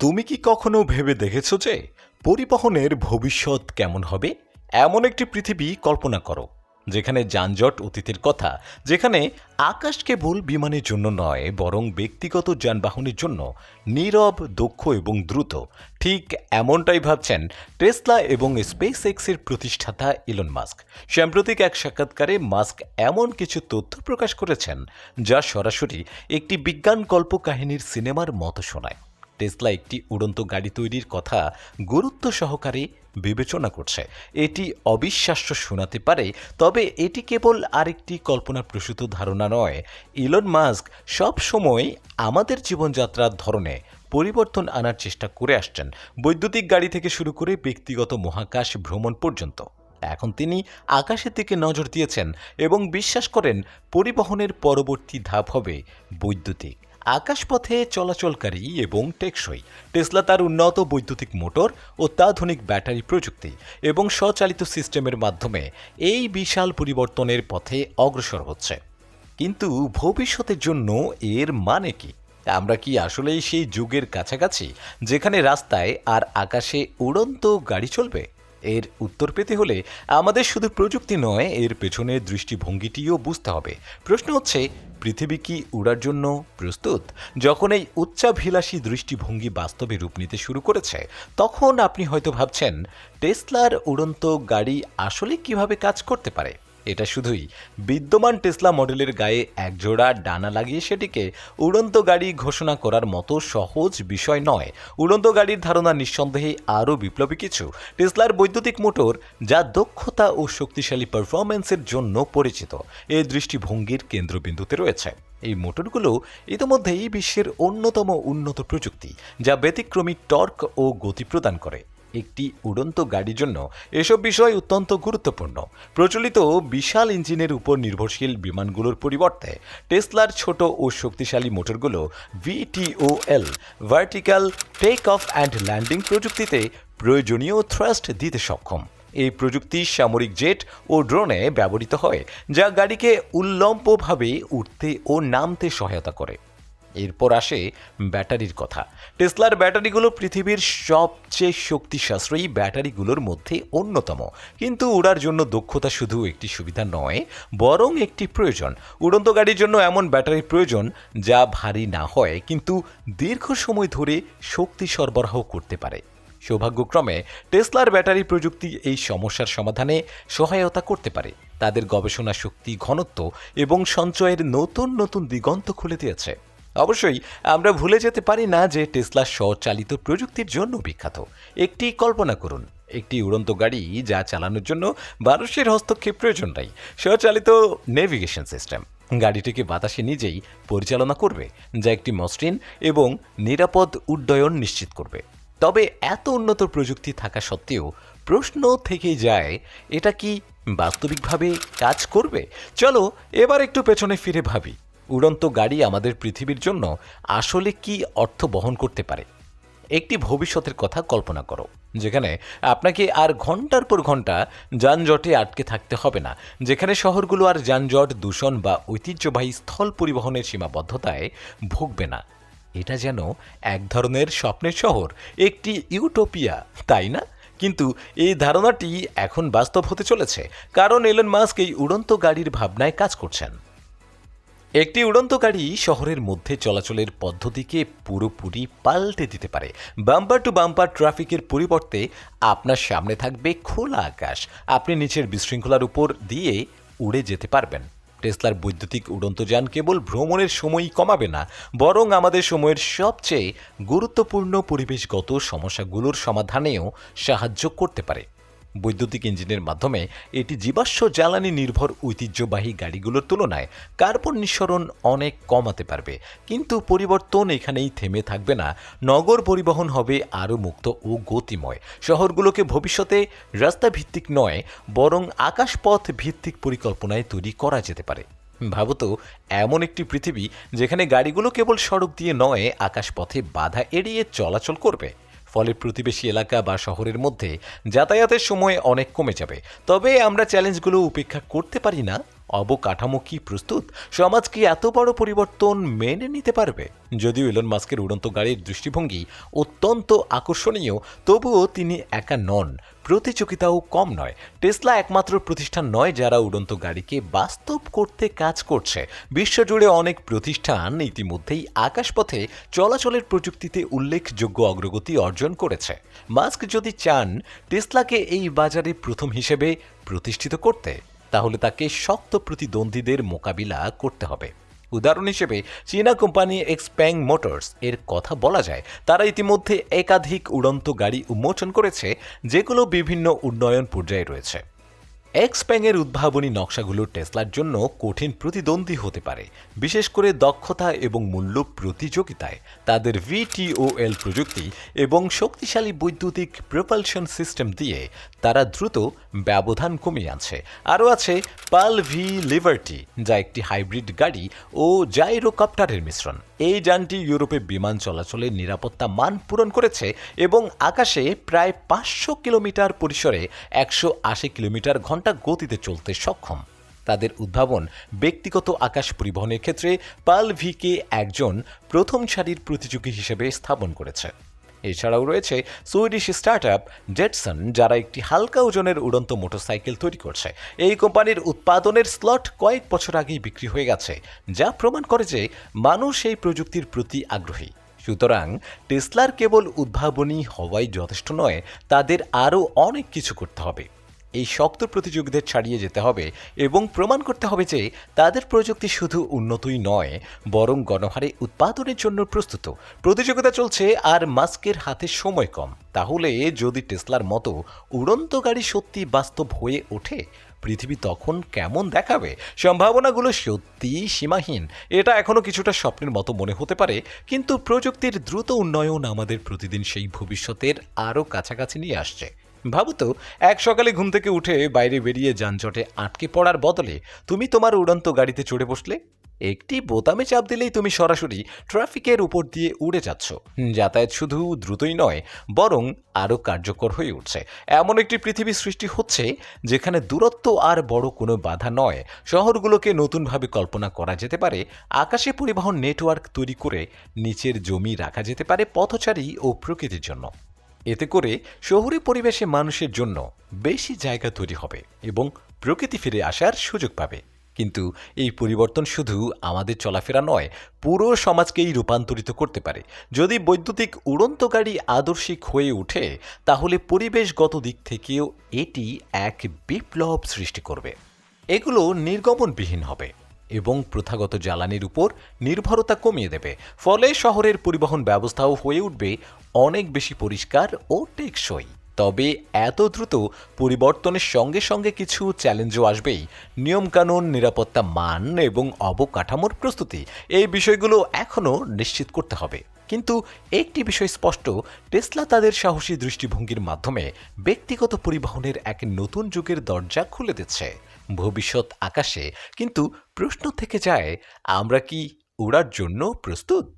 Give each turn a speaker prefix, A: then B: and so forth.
A: তুমি কি কখনো ভেবে দেখেছো যে পরিবহনের ভবিষ্যৎ কেমন হবে? এমন একটি পৃথিবী কল্পনা করো যেখানে যানজট অতীতের কথা, যেখানে আকাশ কেবল বিমানের জন্য নয় বরং ব্যক্তিগত যানবাহনের জন্য নীরব, দক্ষ এবং দ্রুত। ঠিক এমনটাই ভাবছেন টেসলা এবং স্পেস এক্সের প্রতিষ্ঠাতা ইলন মাস্ক। সাম্প্রতিক এক সাক্ষাৎকারে মাস্ক এমন কিছু তথ্য প্রকাশ করেছেন যা সরাসরি একটি বিজ্ঞান কল্পকাহিনীর সিনেমার মতো শোনায়। টেসলা একটি উড়ন্ত গাড়ি তৈরির কথা গুরুত্ব সহকারে বিবেচনা করছে। এটি অবিশ্বাস্য শোনাতে পারে, তবে এটি কেবল আরেকটি কল্পনাপ্রসূত ধারণা নয়। ইলন মাস্ক সব সময় আমাদের জীবনযাত্রার ধরনে পরিবর্তন আনার চেষ্টা করে আসছেন, বৈদ্যুতিক গাড়ি থেকে শুরু করে ব্যক্তিগত মহাকাশ ভ্রমণ পর্যন্ত। এখন তিনি আকাশের দিকে নজর দিয়েছেন এবং বিশ্বাস করেন পরিবহনের পরবর্তী ধাপ হবে বৈদ্যুতিক, আকাশপথে চলাচলকারী এবং টেকসই। টেসলা তার উন্নত বৈদ্যুতিক মোটর, অত্যাধুনিক ব্যাটারি প্রযুক্তি এবং স্বচালিত সিস্টেমের মাধ্যমে এই বিশাল পরিবর্তনের পথে অগ্রসর হচ্ছে। কিন্তু ভবিষ্যতের জন্য এর মানে কি? আমরা কি আসলেই সেই যুগের কাছাকাছি যেখানে রাস্তায় আর আকাশে উড়ন্ত গাড়ি চলবে? এর উত্তর পেতে হলে আমাদের শুধু প্রযুক্তি নয়, এর পেছনের দৃষ্টিভঙ্গিটিও বুঝতে হবে। প্রশ্ন হচ্ছে, পৃথিবী কি উড়ার জন্য প্রস্তুত? যখন এই উচ্চাভিলাষী দৃষ্টিভঙ্গি বাস্তবে রূপ নিতে শুরু করেছে, তখন আপনি হয়তো ভাবছেন টেসলার উড়ন্ত গাড়ি আসলে কিভাবে কাজ করতে পারে। এটা শুধুই বিদ্যমান টেসলা মডেলের গায়ে একজোড়া ডানা লাগিয়ে সেটিকে উড়ন্ত গাড়ি ঘোষণা করার মতো সহজ বিষয় নয়। উড়ন্ত গাড়ির ধারণা নিঃসন্দেহে আরও বিপ্লবী কিছু। টেসলার বৈদ্যুতিক মোটর, যা দক্ষতা ও শক্তিশালী পারফরম্যান্সের জন্য পরিচিত, এই দৃষ্টিভঙ্গির কেন্দ্রবিন্দুতে রয়েছে। এই মোটরগুলো ইতিমধ্যেই বিশ্বের অন্যতম উন্নত প্রযুক্তি, যা ব্যতিক্রমী টর্ক ও গতি প্রদান করে। একটি উড়ন্ত গাড়ির জন্য এসব বিষয় অত্যন্ত গুরুত্বপূর্ণ। প্রচলিত বিশাল ইঞ্জিনের উপর নির্ভরশীল বিমানগুলোর পরিবর্তে টেসলার ছোট ও শক্তিশালী মোটরগুলো VTOL, vertical take off and landing প্রযুক্তিতে প্রয়োজনীয় থ্রাস্ট দিতে সক্ষম। এই প্রযুক্তি সামরিক জেট ও ড্রোনে ব্যবহৃত হয়, যা গাড়িকে উল্লম্বভাবে উঠতে ও নামতে সহায়তা করে। এরপর আসে ব্যাটারির কথা। টেসলার ব্যাটারিগুলো পৃথিবীর সবচেয়ে শক্তি সাশ্রয়ী ব্যাটারিগুলোর মধ্যে অন্যতম। কিন্তু উড়ার জন্য দক্ষতা শুধু একটি সুবিধা নয়, বরং একটি প্রয়োজন। উড়ন্ত গাড়ির জন্য এমন ব্যাটারি প্রয়োজন যা ভারী না হয় কিন্তু দীর্ঘ সময় ধরে শক্তি সরবরাহ করতে পারে। সৌভাগ্যক্রমে টেসলার ব্যাটারি প্রযুক্তি এই সমস্যার সমাধানে সহায়তা করতে পারে। তাদের গবেষণা শক্তি, ঘনত্ব এবং সঞ্চয়ের নতুন নতুন দিগন্ত খুলে দিয়েছে। অবশ্যই আমরা ভুলে যেতে পারি না যে টেসলা স্বচালিত প্রযুক্তির জন্য বিখ্যাত। একটি কল্পনা করুন, একটি উড়ন্ত গাড়ি যা চালানোর জন্য মানুষের হস্তক্ষেপ প্রয়োজন নাই। স্বচালিত নেভিগেশন সিস্টেম গাড়িটিকে বাতাসে নিজেই পরিচালনা করবে, যা একটি মসৃণ এবং নিরাপদ উড্ডয়ন নিশ্চিত করবে। তবে এত উন্নত প্রযুক্তি থাকা সত্ত্বেও প্রশ্ন থেকেই যায়, এটা কি বাস্তবিকভাবে কাজ করবে? চলো এবার একটু পেছনে ফিরে ভাবি। উড়ন্ত গাড়ি আমাদের পৃথিবীর জন্য আসলে কি অর্থ বহন করতে পারে? একটি ভবিষ্যতের কথা কল্পনা করো, যেখানে আপনাকে আর ঘন্টার পর ঘন্টা যানজটে আটকে থাকতে হবে না, যেখানে শহরগুলো আর যানজট, দূষণ বা ঐতিহ্যবাহী স্থল পরিবহনের সীমাবদ্ধতায় ভুগবে না। এটা যেন এক ধরনের স্বপ্নের শহর, একটি ইউটোপিয়া, তাই না? কিন্তু এই ধারণাটি এখন বাস্তব হতে চলেছে, কারণ এলন মাস্ক এই উড়ন্ত গাড়ির ভাবনায় কাজ করছেন। একটি উড়ন্ত গাড়ি শহরের মধ্যে চলাচলের পদ্ধতিকে পুরোপুরি পাল্টে দিতে পারে। বাম্পার টু বাম্পার ট্রাফিকের পরিবর্তে আপনার সামনে থাকবে খোলা আকাশ। আপনি নিচের বিশৃঙ্খলার উপর দিয়ে উড়ে যেতে পারবেন। টেসলার বৈদ্যুতিক উড়ন্ত যান কেবল ভ্রমণের সময়ই কমাবে না, বরং আমাদের সময়ের সবচেয়ে গুরুত্বপূর্ণ পরিবেশগত সমস্যাগুলোর সমাধানেও সাহায্য করতে পারে। বৈদ্যুতিক ইঞ্জিনের মাধ্যমে এটি জীবাশ্ম জ্বালানি নির্ভর ঐতিহ্যবাহী গাড়িগুলোর তুলনায় কার্বন নিঃসরণ অনেক কমাতে পারবে। কিন্তু পরিবর্তন এখানেই থেমে থাকবে না। নগর পরিবহন হবে আরও মুক্ত ও গতিময়। শহরগুলোকে ভবিষ্যতে রাস্তা ভিত্তিক নয়, বরং আকাশপথ ভিত্তিক পরিকল্পনায় তৈরি করা যেতে পারে। ভাবত, এমন একটি পৃথিবী যেখানে গাড়িগুলো কেবল সড়ক দিয়ে নয়, আকাশপথে বাধা এড়িয়ে চলাচল করবে। ফলে প্রতিবেশী এলাকা বা শহরের মধ্যে যাতায়াতের সময় অনেক কমে যাবে। তবে আমরা চ্যালেঞ্জগুলো উপেক্ষা করতে পারি না। অবকাঠামো কি প্রস্তুত? সমাজ কি এত বড় পরিবর্তন মেনে নিতে পারবে? যদিও ইলন মাস্কের উড়ন্ত গাড়ির দৃষ্টিভঙ্গি অত্যন্ত আকর্ষণীয়, তবুও তিনি একা নন, প্রতিযোগিতাও কম নয়। টেসলা একমাত্র প্রতিষ্ঠান নয় যারা উড়ন্ত গাড়িকে বাস্তব করতে কাজ করছে। বিশ্বজুড়ে অনেক প্রতিষ্ঠান ইতিমধ্যেই আকাশপথে চলাচলের প্রযুক্তিতে উল্লেখযোগ্য অগ্রগতি অর্জন করেছে। মাস্ক যদি চান টেসলাকে এই বাজারে প্রথম হিসেবে প্রতিষ্ঠিত করতে, তাহলে তাকে শক্ত প্রতিদ্বন্দ্বীদের মোকাবিলা করতে হবে। উদাহরণ হিসেবে চীনা কোম্পানি এক্সপ্যাং মোটরস এর কথা বলা যায়। তারা ইতিমধ্যে একাধিক উড়ন্ত গাড়ি উন্মোচন করেছে, যেগুলো বিভিন্ন উন্নয়ন পর্যায়ে রয়েছে। এক্সপ্যাংয়ের উদ্ভাবনী নকশাগুলো টেসলার জন্য কঠিন প্রতিদ্বন্দ্বী হতে পারে, বিশেষ করে দক্ষতা এবং মূল্য প্রতিযোগিতায়। তাদের VTOL প্রযুক্তি এবং শক্তিশালী বৈদ্যুতিক প্রপালশন সিস্টেম দিয়ে তারা দ্রুত ব্যবধান কমিয়ে আনছে। আরও আছে পাল ভি লিবার্টি, যা একটি হাইব্রিড গাড়ি ও জাইরোকপ্টারের মিশ্রণ। এই যানটি ইউরোপে বিমান চলাচলের নিরাপত্তা মান পূরণ করেছে এবং আকাশে প্রায় 500 কিলোমিটার পরিসরে 180 কিলোমিটার ঘন্টা গতিতে চলতে সক্ষম। তাদের উদ্ভাবন ব্যক্তিগত আকাশ পরিবহনের ক্ষেত্রে পাল ভিকে একজন প্রথম সারির প্রতিযোগী হিসেবে স্থাপন করেছে। এছাড়াও রয়েছে সুইডিশ স্টার্টআপ জেটসন, যারা একটি হালকা ওজনের উড়ন্ত মোটরসাইকেল তৈরি করছে। এই কোম্পানির উৎপাদনের স্লট কয়েক বছর আগেই বিক্রি হয়ে গেছে, যা প্রমাণ করে যে মানুষ এই প্রযুক্তির প্রতি আগ্রহী। সুতরাং টেসলার কেবল উদ্ভাবনী হওয়াই যথেষ্ট নয়, তাদের আরও অনেক কিছু করতে হবে। এই শক্ত প্রতিযোগীদের ছাড়িয়ে যেতে হবে এবং প্রমাণ করতে হবে যে তাদের প্রযুক্তি শুধু উন্নতই নয়, বরং গণহারে উৎপাদনের জন্য প্রস্তুত। প্রতিযোগিতা চলছে আর মাস্কের হাতে সময় কম। তাহলে যদি টেসলার মতো উড়ন্ত গাড়ি সত্যি বাস্তব হয়ে ওঠে, পৃথিবী তখন কেমন দেখাবে? সম্ভাবনাগুলো সত্যিই সীমাহীন। এটা এখনো কিছুটা স্বপ্নের মতো মনে হতে পারে, কিন্তু প্রযুক্তির দ্রুত উন্নয়ন আমাদের প্রতিদিন সেই ভবিষ্যতের আরও কাছাকাছি নিয়ে আসছে। ভাবো তো, এক সকালে ঘুম থেকে উঠে বাইরে বেরিয়ে যানজটে আটকে পড়ার বদলে তুমি তোমার উড়ন্ত গাড়িতে চড়ে বসলে। একটি বোতামে চাপ দিলেই তুমি সরাসরি ট্রাফিকের উপর দিয়ে উড়ে যাচ্ছ। যাতায়াত শুধু দ্রুতই নয়, বরং আরও কার্যকর হয়ে উঠছে। এমন একটি পৃথিবী সৃষ্টি হচ্ছে যেখানে দূরত্ব আর বড় কোনো বাধা নয়। শহরগুলোকে নতুনভাবে কল্পনা করা যেতে পারে। আকাশে পরিবহন নেটওয়ার্ক তৈরি করে নিচের জমি রাখা যেতে পারে পথচারী ও প্রকৃতির জন্য। এতে করে শহুরে পরিবেশে মানুষের জন্য বেশি জায়গা তৈরি হবে এবং প্রকৃতি ফিরে আসার সুযোগ পাবে। কিন্তু এই পরিবর্তন শুধু আমাদের চলাফেরা নয়, পুরো সমাজকেই রূপান্তরিত করতে পারে। যদি বৈদ্যুতিক উড়ন্ত গাড়ি আদর্শিক হয়ে ওঠে, তাহলে পরিবেশগত দিক থেকেও এটি এক বিপ্লব সৃষ্টি করবে। এগুলো নির্গমনবিহীন হবে এবং প্রথাগত জ্বালানির উপর নির্ভরতা কমিয়ে দেবে। ফলে শহরের পরিবহন ব্যবস্থাও হয়ে উঠবে অনেক বেশি পরিষ্কার ও টেকসই। তবে এত দ্রুত পরিবর্তনের সঙ্গে সঙ্গে কিছু চ্যালেঞ্জও আসবেই। নিয়মকানুন, নিরাপত্তা মান এবং অবকাঠামোর প্রস্তুতি, এই বিষয়গুলো এখনও নিশ্চিত করতে হবে। কিন্তু একটি বিষয় স্পষ্ট, টেসলা তাদের সাহসী দৃষ্টিভঙ্গির মাধ্যমে ব্যক্তিগত পরিবহনের এক নতুন যুগের দরজা খুলে দিচ্ছে। ভবিষ্যৎ আকাশে, কিন্তু প্রশ্ন থেকে যায়, আমরা কি উড়ার জন্য প্রস্তুত?